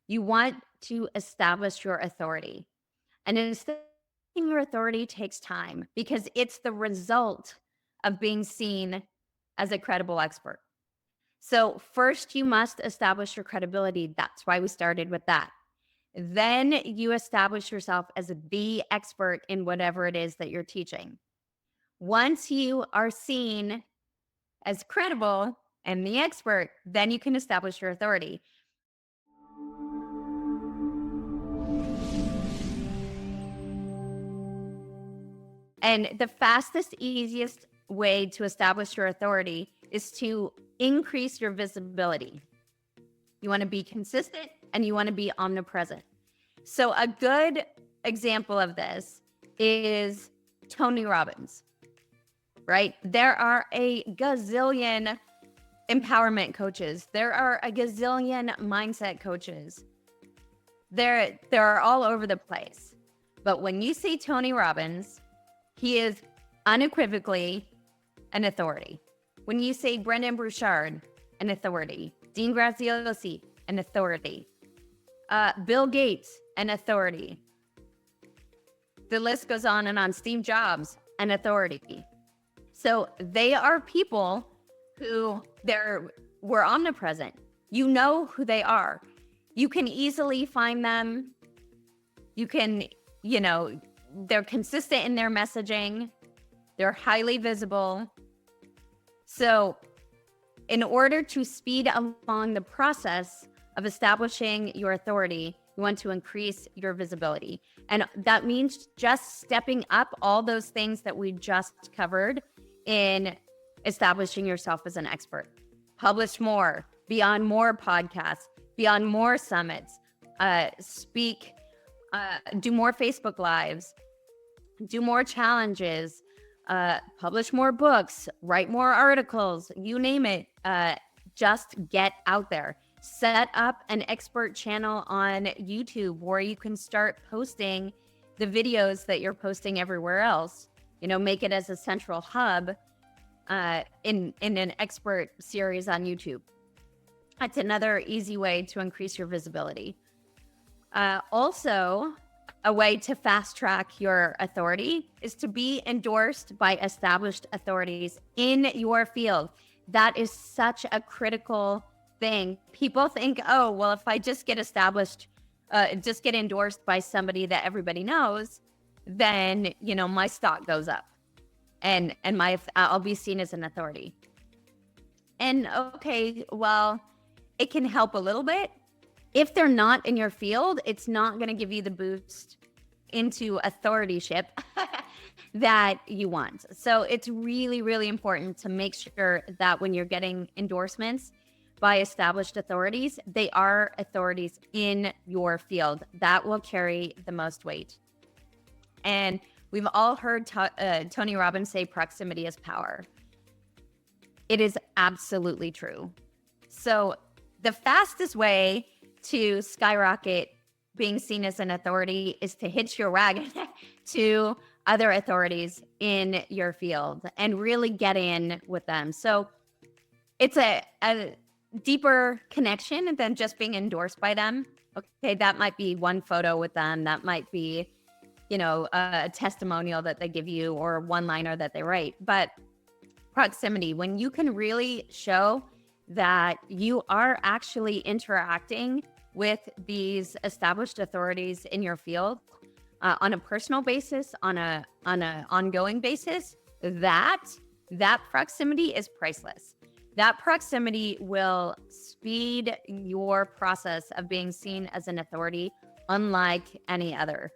You want to establish your authority. And establishing your authority takes time because it's the result of being seen as a credible expert. So, first, you must establish your credibility. That's why we started with that. Then you establish yourself as the expert in whatever it is that you're teaching. Once you are seen as credible and the expert, then you can establish your authority. And the fastest, easiest way to establish your authority is to increase your visibility. You want to be consistent and you want to be omnipresent. So, a good example of this is Tony Robbins, right? There are a gazillion empowerment coaches, there are a gazillion mindset coaches. They're all over the place. But when you see Tony Robbins, he is unequivocally an authority. When you say Brendan Burchard, an authority. Dean Graziosi, an authority. Bill Gates, an authority. The list goes on and on. Steve Jobs, an authority. So they are people who were omnipresent. You know who they are. You can easily find them. You can, they're consistent in their messaging. They're highly visible. So in order to speed along the process of establishing your authority, you want to increase your visibility. And that means just stepping up all those things that we just covered in establishing yourself as an expert. Publish more, be on more podcasts, be on more summits, speak, do more Facebook Lives, do more challenges, publish more books, write more articles, you name it. Just get out there. Set up an expert channel on YouTube where you can start posting the videos that you're posting everywhere else. Make it as a central hub in an expert series on YouTube. That's another easy way to increase your visibility. Also, a way to fast track your authority is to be endorsed by established authorities in your field. That is such a critical thing. People think, oh, well, if I just get established, just get endorsed by somebody that everybody knows, then, my stock goes up and I'll be seen as an authority. And okay, well, it can help a little bit. If they're not in your field, it's not going to give you the boost into authorship that you want. So it's really, really important to make sure that when you're getting endorsements by established authorities, they are authorities in your field. That will carry the most weight. And we've all heard Tony Robbins say proximity is power. It is absolutely true. So the fastest way to skyrocket being seen as an authority is to hitch your wagon to other authorities in your field and really get in with them. So it's a deeper connection than just being endorsed by them. Okay, that might be one photo with them. That might be, a testimonial that they give you or a one-liner that they write. But proximity, when you can really show that you are actually interacting with these established authorities in your field on a personal basis, on a ongoing basis, that proximity is priceless. That proximity will speed your process of being seen as an authority unlike any other.